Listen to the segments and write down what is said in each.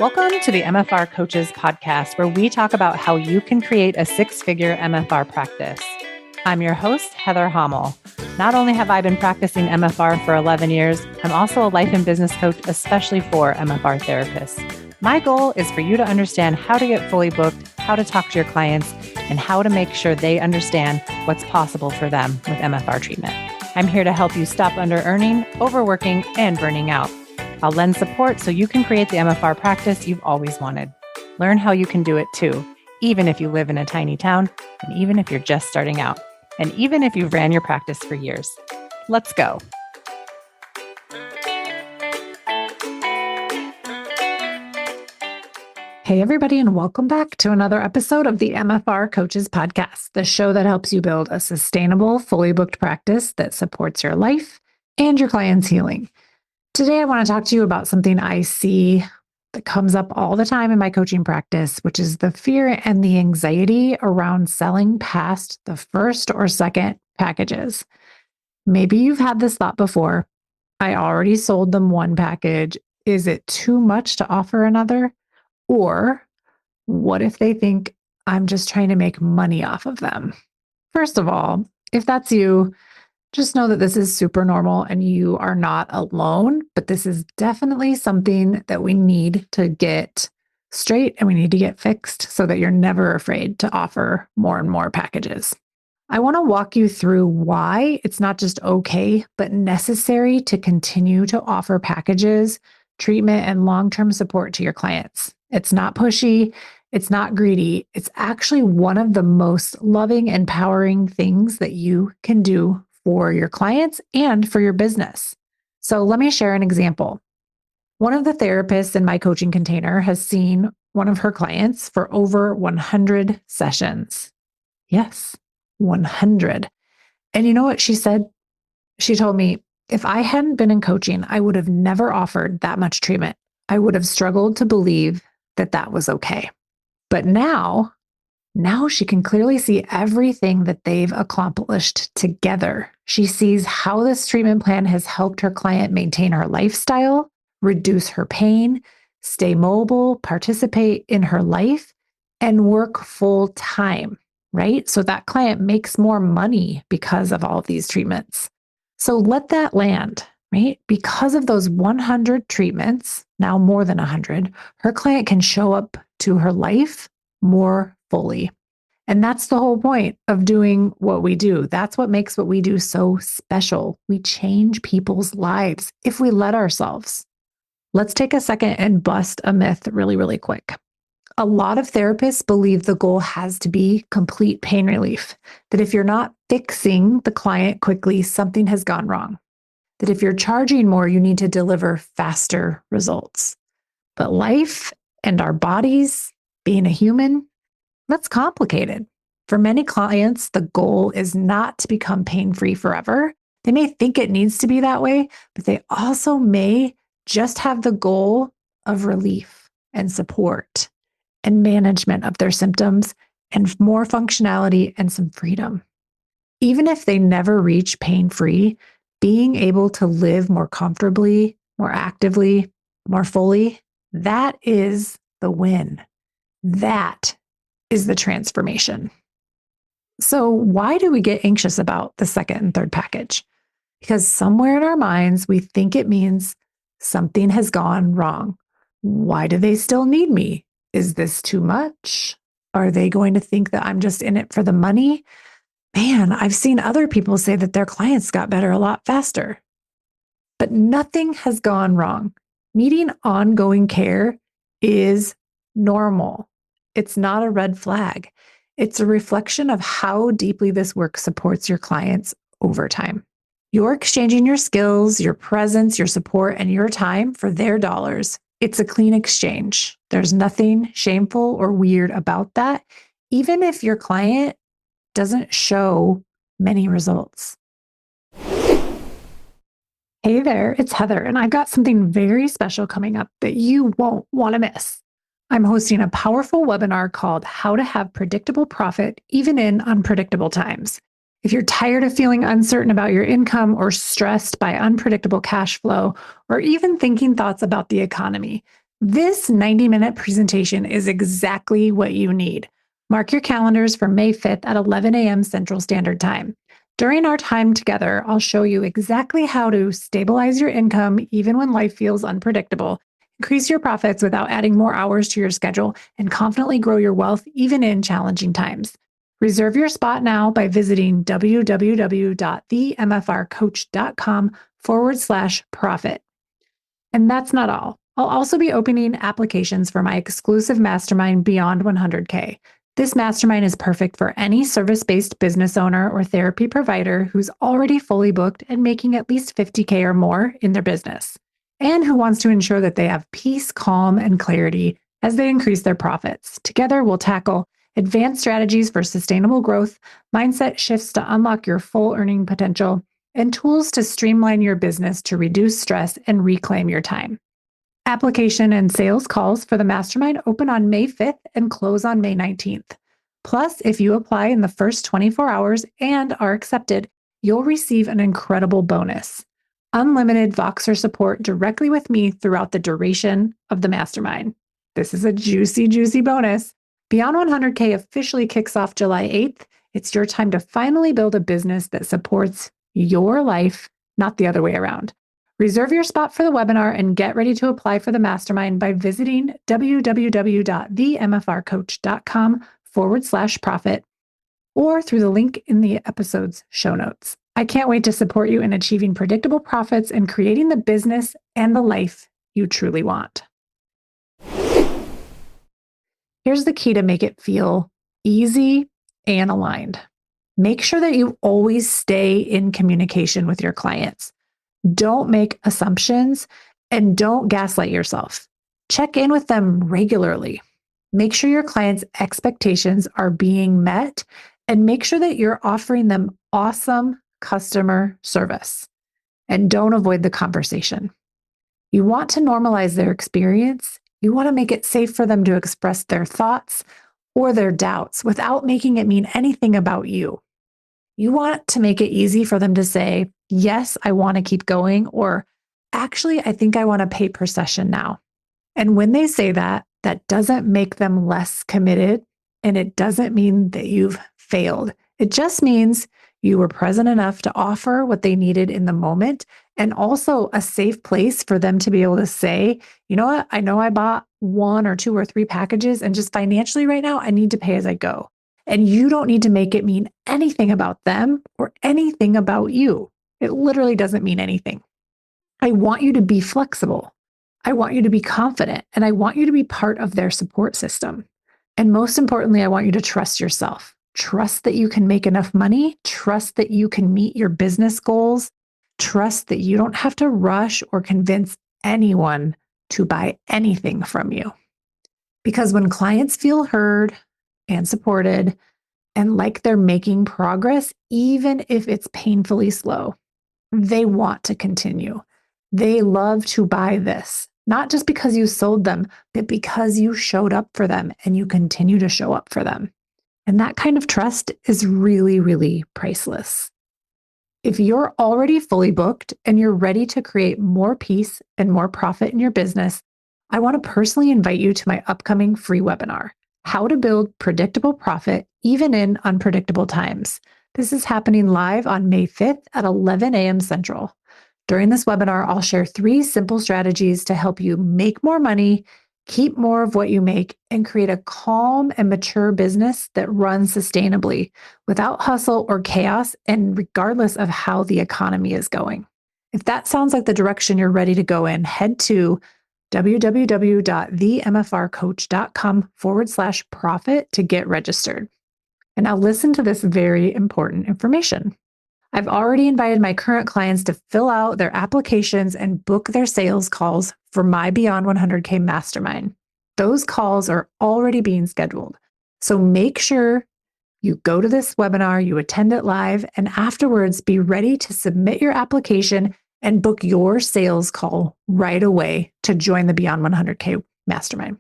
Welcome to the MFR Coaches podcast, where we talk about how you can create a six-figure MFR practice. I'm your host, Heather Hommel. Not only have I been practicing MFR for 11 years, I'm also a life and business coach, especially for MFR therapists. My goal is for you to understand how to get fully booked, how to talk to your clients, and how to make sure they understand what's possible for them with MFR treatment. I'm here to help you stop under-earning, overworking, and burning out. I'll lend support so you can create the MFR practice you've always wanted. Learn how you can do it too, even if you live in a tiny town, and even if you're just starting out, and even if you've ran your practice for years. Let's go. Hey, everybody, and welcome back to another episode of the MFR Coaches Podcast, the show that helps you build a sustainable, fully booked practice that supports your life and your clients' healing. Today, I want to talk to you about something I see that comes up all the time in my coaching practice, which is the fear and the anxiety around selling past the first or second packages. Maybe you've had this thought before. I already sold them one package. Is it too much to offer another? Or what if they think I'm just trying to make money off of them? First of all, if that's you, just know that this is super normal and you are not alone, but this is definitely something that we need to get straight and we need to get fixed so that you're never afraid to offer more and more packages. I want to walk you through why it's not just okay, but necessary to continue to offer packages, treatment, and long-term support to your clients. It's not pushy. It's not greedy. It's actually one of the most loving, empowering things that you can do for your clients and for your business. So let me share an example. One of the therapists in my coaching container has seen one of her clients for over 100 sessions. Yes, 100. And you know what she said? She told me, if I hadn't been in coaching, I would have never offered that much treatment. I would have struggled to believe that that was okay. But now she can clearly see everything that they've accomplished together. She sees how this treatment plan has helped her client maintain her lifestyle, reduce her pain, stay mobile, participate in her life, and work full time, right? So that client makes more money because of all of these treatments. So let that land, right? Because of those 100 treatments, now more than 100, her client can show up to her life more fully. And that's the whole point of doing what we do. That's what makes what we do so special. We change people's lives if we let ourselves. Let's take a second and bust a myth really, really quick. A lot of therapists believe the goal has to be complete pain relief, that if you're not fixing the client quickly, something has gone wrong. That if you're charging more, you need to deliver faster results. But life and our bodies, being a human, that's complicated. For many clients, the goal is not to become pain-free forever. They may think it needs to be that way, but they also may just have the goal of relief and support and management of their symptoms and more functionality and some freedom. Even if they never reach pain-free, being able to live more comfortably, more actively, more fully, that is the win. That is the transformation. So why do we get anxious about the second and third package? Because somewhere in our minds, we think it means something has gone wrong. Why do they still need me? Is this too much? Are they going to think that I'm just in it for the money? Man, I've seen other people say that their clients got better a lot faster. But nothing has gone wrong. Needing ongoing care is normal. It's not a red flag. It's a reflection of how deeply this work supports your clients over time. You're exchanging your skills, your presence, your support, and your time for their dollars. It's a clean exchange. There's nothing shameful or weird about that, even if your client doesn't show many results. Hey there, it's Heather, and I've got something very special coming up that you won't want to miss. I'm hosting a powerful webinar called How to Have Predictable Profit Even in Unpredictable Times. If you're tired of feeling uncertain about your income or stressed by unpredictable cash flow, or even thinking thoughts about the economy, This 90-minute presentation is exactly what you need. Mark your calendars for May 5th at 11 a.m. Central Standard Time. During our time together, I'll show you exactly how to stabilize your income even when life feels unpredictable, increase your profits without adding more hours to your schedule, and confidently grow your wealth even in challenging times. Reserve your spot now by visiting www.themfrcoach.com/profit. And that's not all. I'll also be opening applications for my exclusive mastermind Beyond 100K. This mastermind is perfect for any service-based business owner or therapy provider who's already fully booked and making at least 50K or more in their business, and who wants to ensure that they have peace, calm, and clarity as they increase their profits. Together, we'll tackle advanced strategies for sustainable growth, mindset shifts to unlock your full earning potential, and tools to streamline your business to reduce stress and reclaim your time. Application and sales calls for the mastermind open on May 5th and close on May 19th. Plus, if you apply in the first 24 hours and are accepted, you'll receive an incredible bonus: unlimited Voxer support directly with me throughout the duration of the mastermind. This is a juicy, juicy bonus. Beyond 100K officially kicks off July 8th. It's your time to finally build a business that supports your life, not the other way around. Reserve your spot for the webinar and get ready to apply for the mastermind by visiting www.themfrcoach.com/profit or through the link in the episode's show notes. I can't wait to support you in achieving predictable profits and creating the business and the life you truly want. Here's the key to make it feel easy and aligned. Make sure that you always stay in communication with your clients. Don't make assumptions and don't gaslight yourself. Check in with them regularly. Make sure your clients' expectations are being met and make sure that you're offering them awesome customer service. And don't avoid the conversation. You want to normalize their experience. You want to make it safe for them to express their thoughts or their doubts without making it mean anything about you. You want to make it easy for them to say, yes, I want to keep going, or actually, I think I want to pay per session now. And when they say that, that doesn't make them less committed, and it doesn't mean that you've failed. It just means you were present enough to offer what they needed in the moment, and also a safe place for them to be able to say, you know what, I know I bought 1 or 2 or 3 packages, and just financially right now, I need to pay as I go. And you don't need to make it mean anything about them or anything about you. It literally doesn't mean anything. I want you to be flexible. I want you to be confident, and I want you to be part of their support system. And most importantly, I want you to trust yourself. Trust that you can make enough money. Trust that you can meet your business goals. Trust that you don't have to rush or convince anyone to buy anything from you. Because when clients feel heard and supported and like they're making progress, even if it's painfully slow, they want to continue. They love to buy this, not just because you sold them, but because you showed up for them and you continue to show up for them. And that kind of trust is really, really priceless. If you're already fully booked and you're ready to create more peace and more profit in your business, I want to personally invite you to my upcoming free webinar, How to Build Predictable Profit Even in Unpredictable Times. This is happening live on May 5th at 11 a.m. Central. During this webinar, I'll share 3 simple strategies to help you make more money, keep more of what you make, and create a calm and mature business that runs sustainably without hustle or chaos, and regardless of how the economy is going. If that sounds like the direction you're ready to go in, head to www.themfrcoach.com/profit to get registered. And now listen to this very important information. I've already invited my current clients to fill out their applications and book their sales calls for my Beyond 100K mastermind. Those calls are already being scheduled. So make sure you go to this webinar, you attend it live, and afterwards be ready to submit your application and book your sales call right away to join the Beyond 100K mastermind.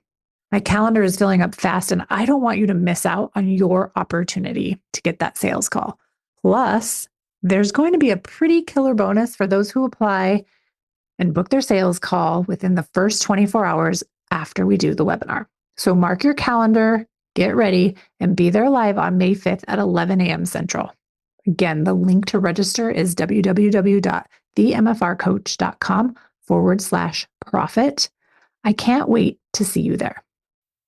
My calendar is filling up fast, and I don't want you to miss out on your opportunity to get that sales call. Plus, there's going to be a pretty killer bonus for those who apply and book their sales call within the first 24 hours after we do the webinar. So mark your calendar, get ready, and be there live on May 5th at 11 a.m. Central. Again, the link to register is www.themfrcoach.com/profit. I can't wait to see you there.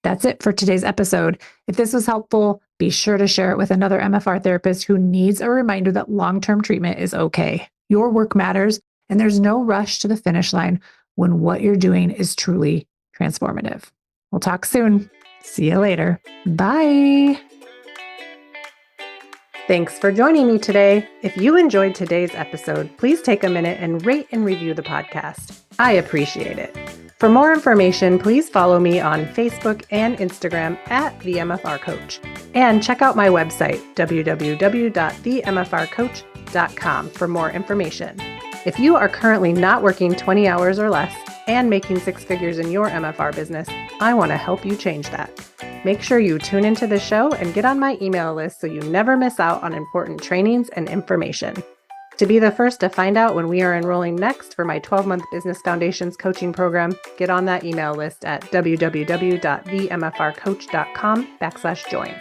That's it for today's episode. If this was helpful, be sure to share it with another MFR therapist who needs a reminder that long-term treatment is okay. Your work matters, and there's no rush to the finish line when what you're doing is truly transformative. We'll talk soon. See you later. Bye. Thanks for joining me today. If you enjoyed today's episode, please take a minute and rate and review the podcast. I appreciate it. For more information, please follow me on Facebook and Instagram at The MFR Coach. And check out my website, www.themfrcoach.com, for more information. If you are currently not working 20 hours or less and making six figures in your MFR business, I want to help you change that. Make sure you tune into the show and get on my email list so you never miss out on important trainings and information. To be the first to find out when we are enrolling next for my 12-month Business Foundations coaching program, get on that email list at www.themfrcoach.com/join.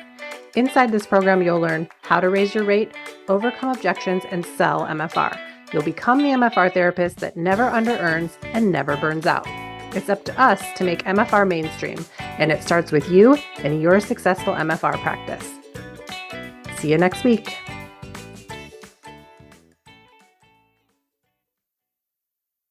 Inside this program, you'll learn how to raise your rate, overcome objections, and sell MFR. You'll become the MFR therapist that never under-earns and never burns out. It's up to us to make MFR mainstream, and it starts with you and your successful MFR practice. See you next week.